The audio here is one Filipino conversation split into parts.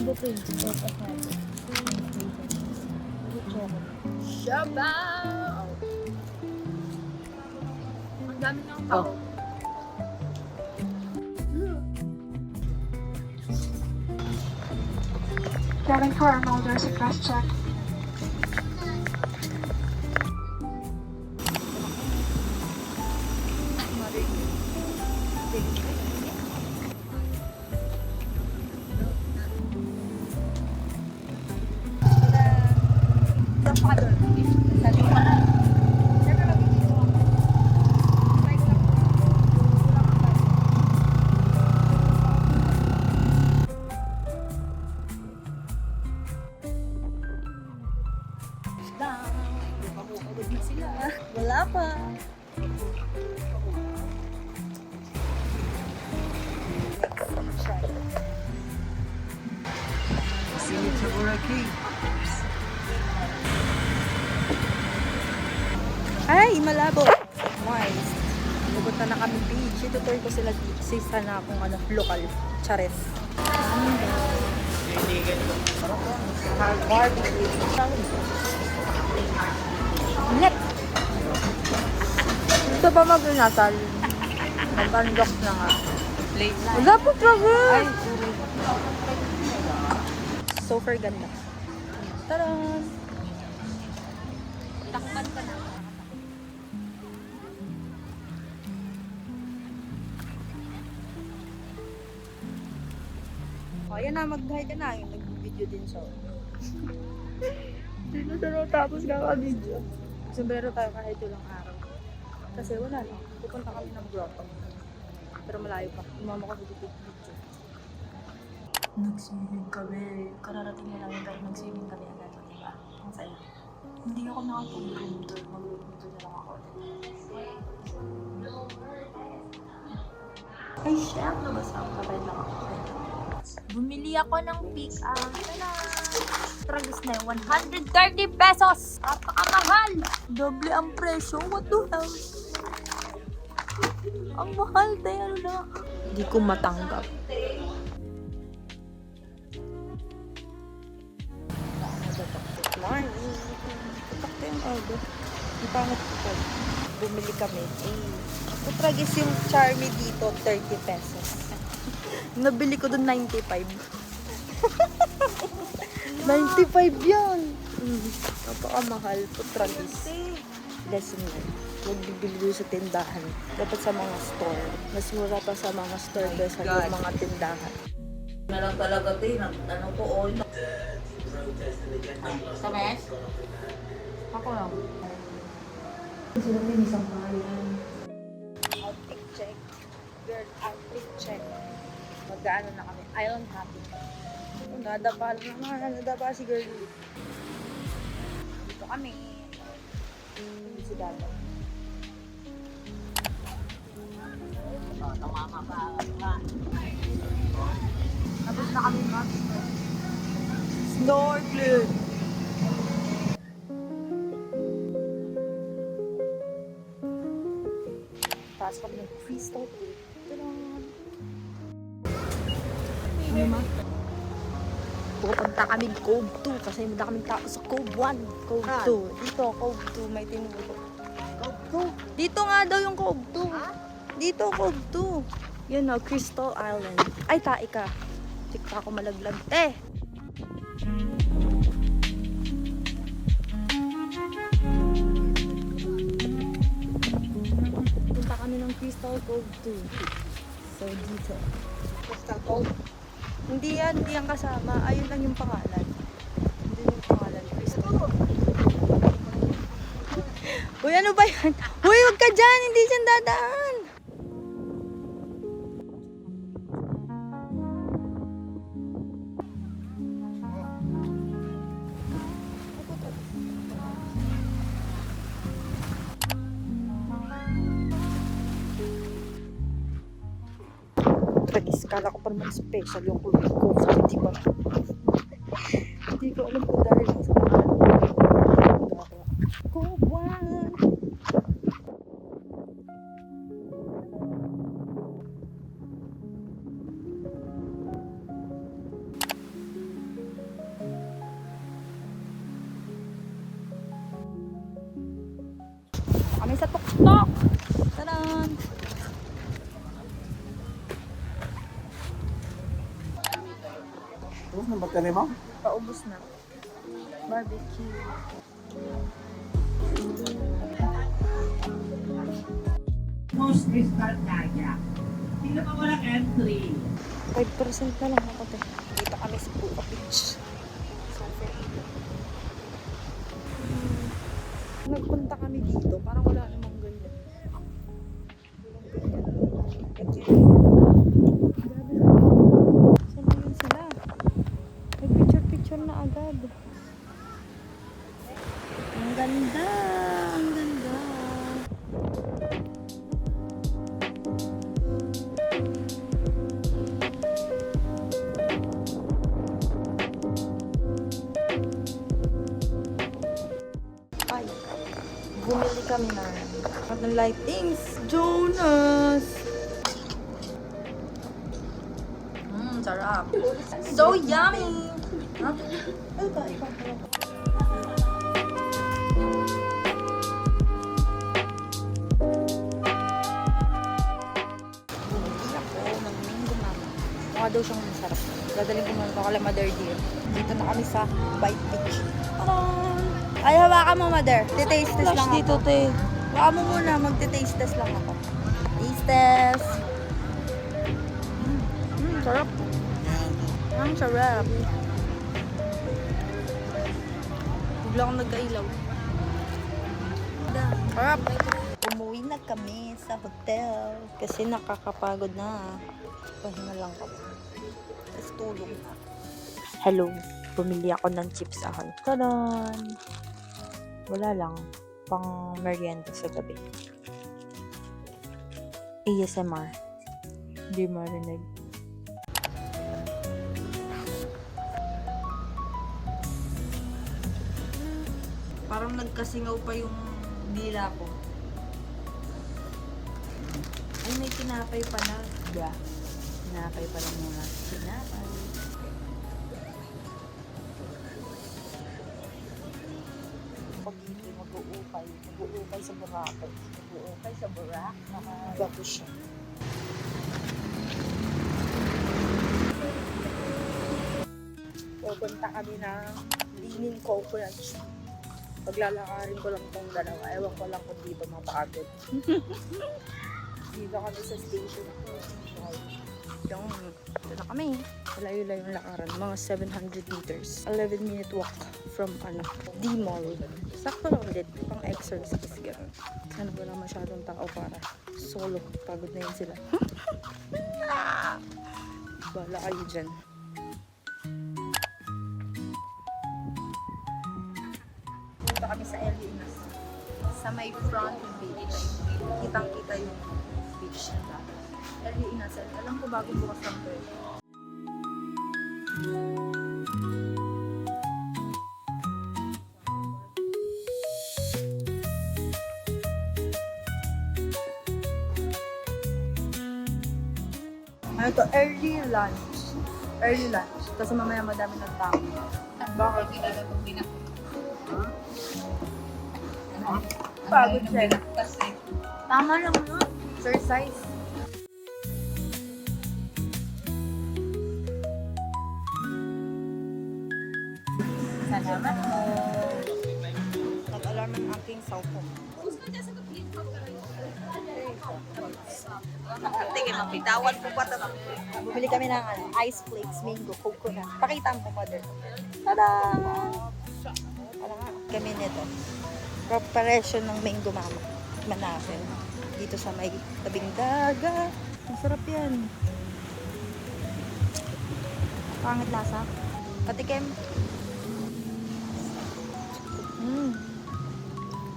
avocado to eh. Avocado. Shabaw! Ang dami ng tao. Getting for Arnoldo's address check. Wala pa. Ay, malabo. Nice. Pupunta na kami beach. Itutur ko sila sisa na kung ano, local. Chares. Barbecue. Net. Ito ba mag-natal? Mag-unlock na nga. Late na. Wala po talaga. Ay, Super ganda. Taran! takpan ka na. O, yan na, mag-hi ka na. Yung nag-video din siya. Dito na tapos kaka-video. Sombrero tayo kahit ilang araw. Kasi wala lang. Pupunta kami ng grotto. Pero malayo pa. Umama ko sa video. Nag-swimming kami. Kararating na lang pero nag-swimming kami agad. Diba? Ang saya. Hindi ako nakapag-room tour. Mag-room tour na lang ako. Ay, chef! Nabasa ako. Kapait lang ako. Bumili ako ng pick-up. Tragos na yun. 130 pesos! Napakamahal! Doble ang presyo. What the hell? Ang mahal tayo na. Hindi ko matanggap. Patakto yung order. Ang pangit ko. Bumili kami. Tragos yung Charmy dito. 30 pesos. Nabili ko doon 95. 95 yan. Napakamahal. Putragis. Lesson yan. Huwag bibili doon sa tindahan. Dapat sa mga store. Mas mura pa sa mga store kaysa sa mga tindahan. Na lang talaga din. Ano ko all. Kames? Ako lang. Sila din isang bayan. Outfit check. Girl, outfit check. Mag-ano na kami. Island hopping. Nadapa naman. Nadapa si girl. Dito kami. Hindi si Dada. Tumama pa. Tapos na kami mag snorkeling. Tapos kami ng crystal pool. Tadaan! Ano ma? Pupunta kami Cove 2 kasi muna kami tao sa Cove 1. Cove 2. Dito, Cove 2. May tinuro. Cove 2? Dito nga daw yung Cove 2. Dito, Cove 2. Yun o, Crystal Island. Ay, tae ka. Tikta ako malaglag. Punta kami ng Crystal Cove 2. So, dito. Crystal Cove? Hindi yan kasama. Ayun lang yung pangalan. Hindi yung pangalan. Crystal Cove. Uy, ano ba yan? Uy, wag ka dyan! Hindi dyan dadaan! Kala ko pa naman special yung Cove 2, di ba? Hindi ko alam kung dahil sa mga Cove 1! kami sa tuktok. Tadan! Tapos na ba't mo? Paubos na. Barbecue. Most crystal kaya. Hindi na walang entry. 5% na lang ako, te. Dito kami sa Puka Beach. Nagpunta kami dito, parang wala namang ganyan. Saan na yun sila? Nag-picture-picture na agad. Ang ganda! Ang ganda! Ay, bumili kami ng lightings. Jonas! Sarap. So yummy! Huh? Ay, ba? Ikaw. Bumili ako ng mango mama. Mukha daw siyang masarap. Dadaling ko muna kala Mother Dear. Dito na kami sa White Beach. Ay, hawakan mo, Mother. Titaste test lang dito, te. Hawakan mo muna. Magtitaste test lang ako. Taste test. Sarap. Ang sarap. Bigla akong nagkailaw. Sarap. Umuwi na kami sa hotel. Kasi nakakapagod na. Pahinga lang kami. Tapos tulog na. Hello. Bumili ako ng chips ahon. Tadan! Wala lang. Pang merienda sa gabi. ASMR. Hindi marinig. Parang nagkasingaw pa yung dila ko. Ay, may tinapay pala. Yeah. Tinapay pala muna. Tinapay. Pag hindi mag-uukay. Mag-uukay sa Boracay. Mag-uukay sa Boracay. Bago siya. Pupunta kami ng Linin Coconut. Paglalakarin ko lang tong dalawa. Ewan ko lang kung dito mapagod. Dito kami sa station. Yung, dito na kami. Malayo-layo yung lakaran. Mga 700 meters. 11-minute walk from D-Mall. Sakto lang din. Pang exercise. Ganun. Sana wala masyadong tao para solo. Pagod na yun sila. Bala kayo dyan. Punta kami sa LA Inas. Sa may front beach. Kitang-kita yung beach nila. LA Inas. Alam ko bago bukas lang to eh. Ano to? Early lunch. Early lunch. Kasi mamaya madami ng tao. Bakit? Pagod siya. Tama lang mo. Exercise. Salamat mo. Nag-alarm ang aking cellphone. Sige, mapitawan po pa ito. Bumili kami ng ice flakes, mango, coconut. Pakita mo, Mother. Tada! Wala nga. Kami nito. Preparation ng mango mama. Manafin. Dito sa may tabing dagat. Ang sarap yan. Pangit lasa. Patikim.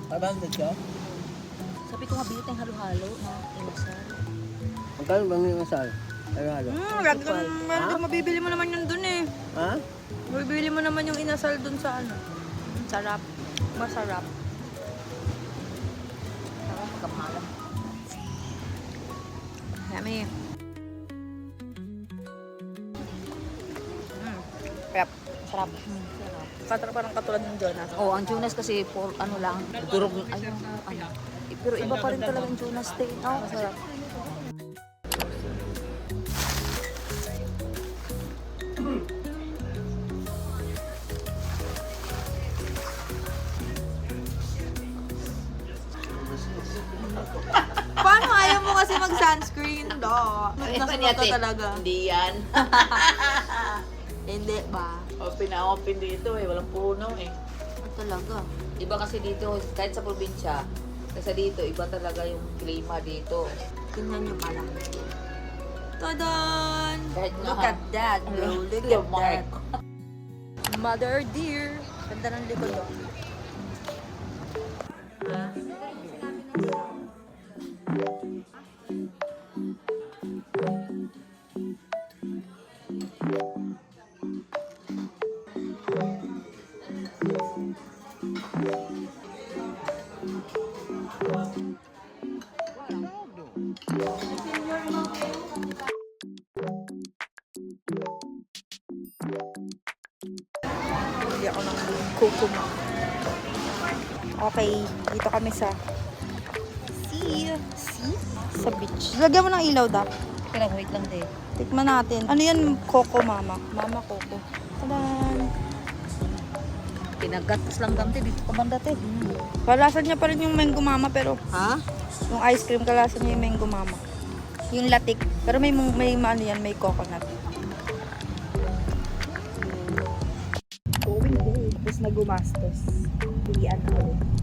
Abandoned ka? Sabi ko nga, bilit ng halo-halo na inasal. Magkano bang yung asal? Halo-halo? Mabibili mo naman yun dun eh. Ha? Mabibili mo naman yung inasal dun sa ano. Sarap. Masarap. Sarap, magkamalam. Yummy. Prep. Sarap. Parang katulad ng Jonas. Oh, ang Jonas kasi for ano lang, durog, ayun, ano, Pero iba pa rin talaga yung tuna steak. Oh, masarap. Paano ayaw mo kasi mag-sunscreen, do? Nasunog ka talaga. Hindi yan. Hindi ba? Open na open dito eh. Walang puno eh. Talaga. Iba kasi dito, kahit sa probinsya, kasi dito, iba talaga yung klima dito. Tingnan nyo pala. Tadaan! Kahit Look nga- at that, bro. Look The at mark. that. Mother dear. Ganda ng likod, oh. Hindi ako ng kukuma. Okay, dito kami sa sea. Sea? Sa beach. Lagyan mo ng ilaw, Dap. Kailang, wait lang din. Tikman natin. Ano yan? Coco, mama. Mama Coco. Tadan! Pinagatas lang gamte dito kumanda te. Kalasan niya pa rin yung mango mama, pero Ha? yung ice cream, kalasan niya yung mango mama. Yung latik. Pero may ano yan, may coconut. Going home. Tapos na gumastos. Uwian na ulit.